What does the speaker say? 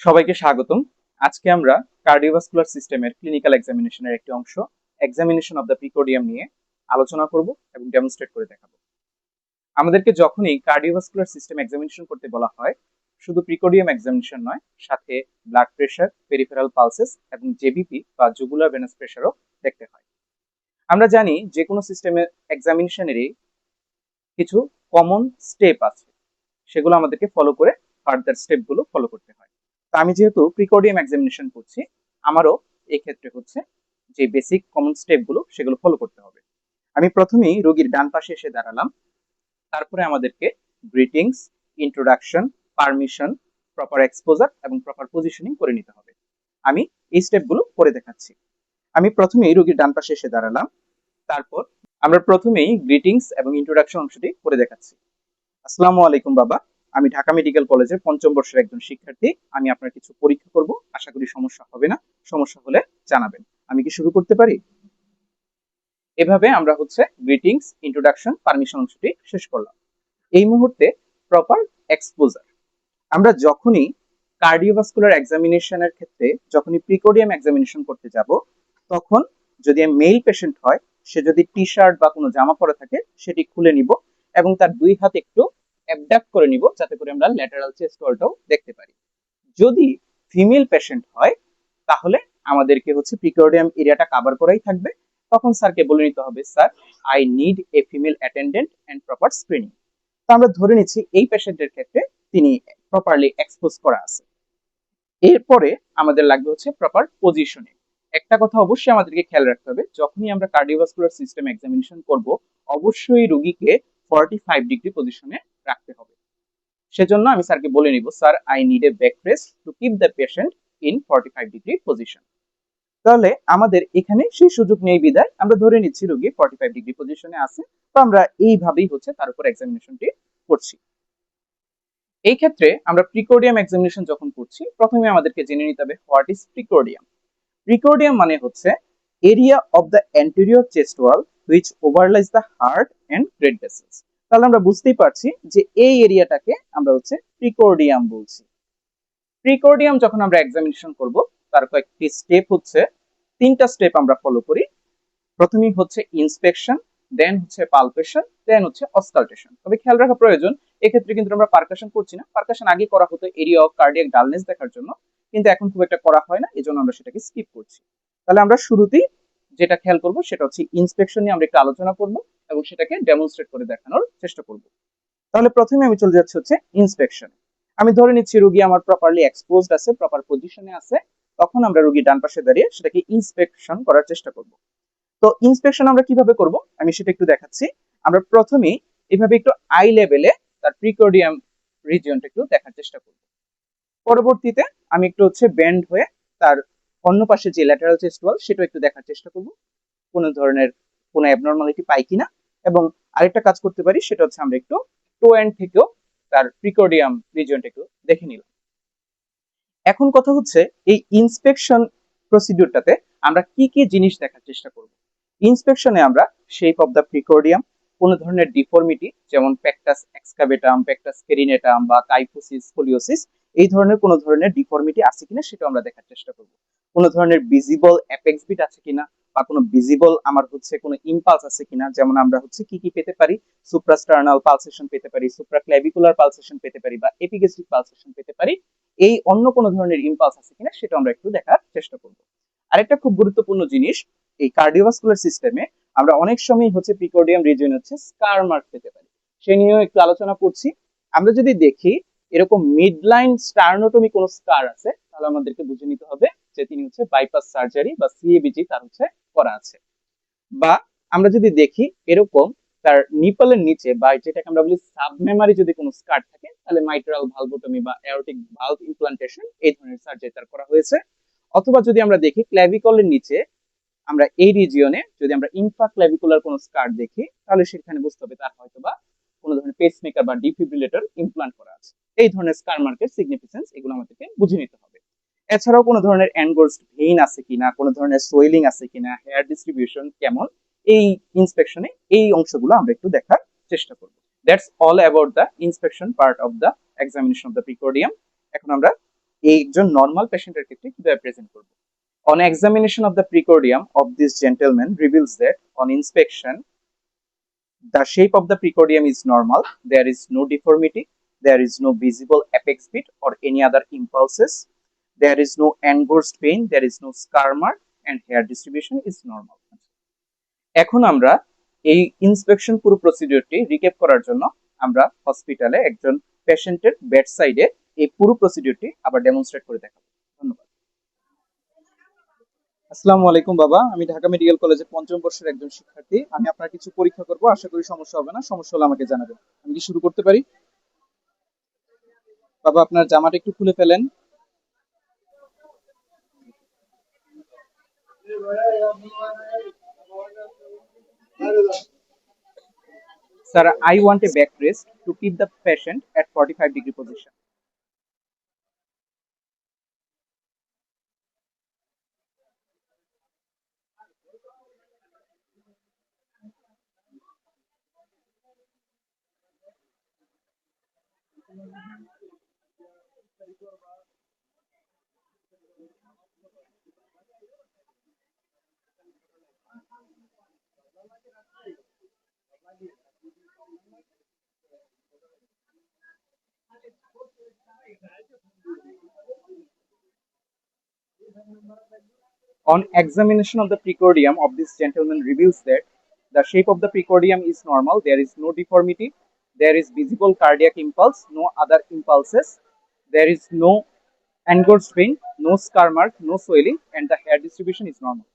সবাইকে স্বাগতম। আজকে আমরা কার্ডিওভাস্কুলার সিস্টেমের ক্লিনিক্যাল এক্সামিনেশনের একটি অংশ এক্সামিনেশন অফ দ্য পিকোডিয়াম নিয়ে আলোচনা করব এবং ডেমনস্ট্রেট করে দেখাবো। আমাদেরকে যখনই কার্ডিওভাস্কুলার সিস্টেম এক্সামিনেশন করতে বলা হয়, শুধু প্রিকোডিয়াম এক্সামিনেশন নয়, সাথে ব্লাড প্রেশার, পেরিফেরাল পালসেস এবং জেবিপি বা জুগুলার ভেনাস প্রেশারও দেখতে হয়। আমরা জানি যে কোনো সিস্টেমের এক্সামিনেশনেরই কিছু কমন স্টেপ আছে, সেগুলো আমাদেরকে ফলো করে ফার্দার স্টেপগুলো ফলো করতে হয়। তো আমি যেহেতু প্রিকোডিয়াম এক্সামিনেশন করছি, আমারও এই ক্ষেত্রে হচ্ছে যে বেসিক কমন স্টেপগুলো সেগুলো ফলো করতে হবে। আমি প্রথমেই রোগীর ডান পাশে এসে দাঁড়ালাম, তারপরে আমাদেরকে greetings, introduction, permission, proper exposure এবং প্রপার পজিশনিং করে নিতে হবে। আমি এই স্টেপগুলো করে দেখাচ্ছি। আমি প্রথমেই রোগীর ডান পাশে এসে দাঁড়ালাম, তারপর আমরা প্রথমেই গ্রিটিংস এবং ইন্ট্রোডাকশন অংশটি করে দেখাচ্ছি। আসসালামু আলাইকুম বাবা, আমি ঢাকা মেডিকেল কলেজের পঞ্চম বর্ষের একজন শিক্ষার্থী। আমি আপনার কিছু পরীক্ষা করব, আশা করি সমস্যা হবে না। সমস্যা হলে জানাবেন। আমি কি শুরু করতে পারি? এভাবে আমরা হচ্ছে গ্রিটিংস, ইন্ট্রোডাকশন, পারমিশন অংশটি শেষ করলাম। এই মুহূর্তে প্রপার এক্সপোজার। আমরা যখনই কার্ডিওভাস্কুলার এক্সামিনেশনের ক্ষেত্রে যখনই প্রিকোডিয়াম এক্সামিনেশন করতে যাব, তখন যদি মেল পেশেন্ট হয়, সে যদি টি শার্ট বা কোনো জামা পরে থাকে সেটি খুলে নিব এবং তার দুই হাত একটু অ্যাবডাক্ট করে নিব, যাতে করে আমরা ল্যাটারাল চেস্ট ওয়ালটাও দেখতে পারি। যদি ফিমেল পেশেন্ট হয়, তাহলে আমাদেরকে হচ্ছে প্রিকোডিয়াম এরিয়াটা কভার করাই থাকবে। তখন স্যারকে বলে নিতে হবে, sir I need a female attendant and proper screening. তো আমরা ধরে নিচ্ছি এই পেশেন্টের ক্ষেত্রে তিনি প্রপারলি এক্সপোজ করা আছে। এরপরে আমাদের লাগবে হচ্ছে প্রপার পজিশনে। একটা কথা অবশ্যই আমাদেরকে খেয়াল রাখতে হবে, যখনই আমরা কার্ডিওভাস্কুলার সিস্টেম এক্সামিনেশন করব, অবশ্যই রোগীকে 45 ডিগ্রি পজিশনে রাখতে হবে। সেজন্য আমি স্যারকে বলে নিব, sir I need a back press to keep the patient in 45 degree position. তাহলে আমাদের এখানে সেই সুযোগ নেই বিদায় আমরা ধরে নিচ্ছি রোগী 45 ডিগ্রি পজিশনে আছে। তো আমরা এইভাবেই হচ্ছে তার উপর এক্সামিনেশনটি করছি। এই ক্ষেত্রে আমরা প্রিকোডিয়াম এক্সামিনেশন যখন করছি, প্রথমে আমাদেরকে জেনে নিতে হবে হোয়াট ইজ প্রিকোডিয়াম। প্রিকোডিয়াম মানে হচ্ছে area of the anterior chest wall which overlies the heart and blood vessels. তাহলে আমরা বুঝতেই পারছি যে এই এরিয়াটাকে আমরা হচ্ছে প্রিকোডিয়াম বলছি। প্রিকোডিয়াম যখন আমরা এক্সামিনেশন করব, তার কয়েকটি স্টেপ হচ্ছে, তিনটা স্টেপ আমরা ফলো করি। প্রথমেই হচ্ছে ইন্সপেকশন, দেন হচ্ছে পালপেশন, দেন হচ্ছে অস্কালটেশন। তবে খেয়াল রাখা প্রয়োজন, এক্ষেত্রে কিন্তু আমরা পারকাশন করছি না। পারকাশন আগে করা হতো এরিয়া অফ কার্ডিয়াক ডালনেস দেখার জন্য, কিন্তু এখন খুব একটা করা হয় না, এজন্য আমরা সেটাকে স্কিপ করছি। তাহলে আমরা শুরুতেই যেটা খেয়াল করব সেটা হচ্ছে ইন্সপেকশন নিয়ে আমরা একটু আলোচনা করব এবং সেটাকে ডেমনস্ট্রেট করে দেখানোর চেষ্টা করব। তাহলে প্রথমে আমি চলে যাচ্ছি হচ্ছে ইন্সপেকশন। আমি ধরে নিচ্ছি রোগী আমার প্রপারলি এক্সপোজড আছে, প্রপার পজিশনে আছে, তখন আমরা রোগী ডান পাশে দাঁড়িয়ে সেটাকে ইন্সপেকশন করার চেষ্টা করব। তো ইন্সপেকশন আমরা কিভাবে করব আমি সেটা একটু দেখাচ্ছি। আমরা প্রথমেই এভাবে একটু আই লেভেলে তার প্রিকোডিয়াম রিজিয়নটা একটু দেখার চেষ্টা করব। পরবর্তীতে আমি একটু হচ্ছে বেন্ড হয়ে তার অন্য পাশে যে ল্যাটারাল চেস্ট ওয়াল সেটা একটু দেখার চেষ্টা করব, কোনো ধরনের কোনো অ্যাবনর্মালিটি পাই কিনা। এবং আরেকটা কাজ করতে পারি, সেটা হচ্ছে আমরা একটু টো এন্ড থেকেও তার প্রিকোডিয়াম রিজিয়নটা একটু দেখে নিলাম। এখন কথা হচ্ছে এই ইন্সপেকশন প্রসিডিউরটাতে আমরা কি কি জিনিস দেখার চেষ্টা করব। ইন্সপেকশনে আমরা শেপ অফ দ্য প্রিকোডিয়াম, কোন ধরনের ডিফর্মিটি যেমন প্যাকটাস এক্সকাভেটাম, প্যাকটাস কেরিনেটাম বা কাইফোসিস, স্কোলিওসিস, এই ধরনের কোন ধরনের ডিফর্মিটি আছে কিনা সেটা আমরা দেখার চেষ্টা করব। কোন ধরনের ভিজিবল অ্যাপেক্স বিট আছে কিনা, বা কোনো ভিজিবল আমার হচ্ছে কোনো ইম্পালস আছে কিনা। যেমন আমরা হচ্ছে কি কি পেতে পারি, সুপ্রাস্টার্নাল পালসেশন পেতে পারি, সুপ্রাক্ল্যাভিকুলার পালসেশন পেতে পারি, বা এপিগেস্ট্রিক পালসেশন পেতে পারি। এই অন্য কোনো ধরনের ইম্পালস আছে কিনা সেটা আমরা একটু দেখার চেষ্টা করব। আরেকটা খুব গুরুত্বপূর্ণ জিনিস, এই কার্ডিওভাস্কুলার সিস্টেমে আমরা অনেক সময় হচ্ছে প্রিকোডিয়াম রিজিয়ন হচ্ছে স্কার মার্ক পেতে পারি, সে নিয়েও একটু আলোচনা করছি। আমরা যদি দেখি এরকম মিডলাইন স্টার্নোটমি কোনো স্কার আছে, তাহলে আমাদেরকে বুঝে নিতে হবে যে তিনি হচ্ছে বাইপাস সার্জারি বা সিএবিজি তার হচ্ছে করা আছে। বা আমরা যদি দেখি এরকম তার নিপলের নিচে বা যেটাকে আমরা বলি সাবমেমারি যদি কোনো স্কার থাকে, তাহলে মাইট্রাল ভালভোটমি বা এরোটিক ভালভ ইমপ্লান্টেশন এই ধরনের সার্জারি তার করা হয়েছে। অথবা যদি আমরা দেখি ক্ল্যাভিকলের নিচে, আমরা এই রিজিয়নে যদি আমরা ইনফ্রা ক্ল্যাভিকুলার কোনো স্কার দেখি, তাহলে সেখানে বুঝতে হবে তার হয়তো বা কোনো ধরনের পেসমেকার বা ডিফিব্রিলেটর ইমপ্লান্ট করা আছে। এই ধরনের স্কার মার্কের সিগনিফিকেন্স এগুলো আমাদেরকে বুঝে নিতে হবে। এছাড়াও কোনো ধরনের এনগোর্সড ভেইন আছে কিনা, কোনো ধরনের সোয়েলিং আছে কিনা, হেয়ার ডিস্ট্রিবিউশন কেমন, এই ইন্সপেকশনে এই অংশগুলো আমরা একটু দেখার চেষ্টা করব। That's all about the inspection part of the examination of the precordium. এখন আমরা একজন নর্মাল পেশেন্টের ক্ষেত্রে কিভাবে প্রেজেন্ট করব। On examination of the precordium of this gentleman reveals that on inspection the shape of the precordium is normal, there is no deformity, there is no visible apex bit or any other impulses, there is no engrossed vein, there is no scar mark and hair distribution is normal. এখন আমরা এই inspection পুরো প্রসিডিউরটি recap করার জন্য আমরা হসপিটালে একজন পেশেন্টের বেড সাইডে এই পুরো প্রসিডিউরটি আবার ডেমনস্ট্রেট করে দেখাবো। ধন্যবাদ। আসসালামু আলাইকুম বাবা, আমি ঢাকা মেডিকেল কলেজের পঞ্চম বর্ষের একজন শিক্ষার্থী। আমি আপনার কিছু পরীক্ষা করব, আশা করি সমস্যা হবে না। সমস্যা হলে আমাকে জানাবেন। আমি কি শুরু করতে পারি? বাবা, আপনার জামাটা একটু খুলে ফেলেন। Sir, I want a backrest to keep the patient at 45-degree position. On examination of the precordium of this gentleman reveals that the shape of the precordium is normal, there is no deformity, there is visible cardiac impulse, no other impulses, there is no engorged vein, no scar mark, no swelling, and the hair distribution is normal.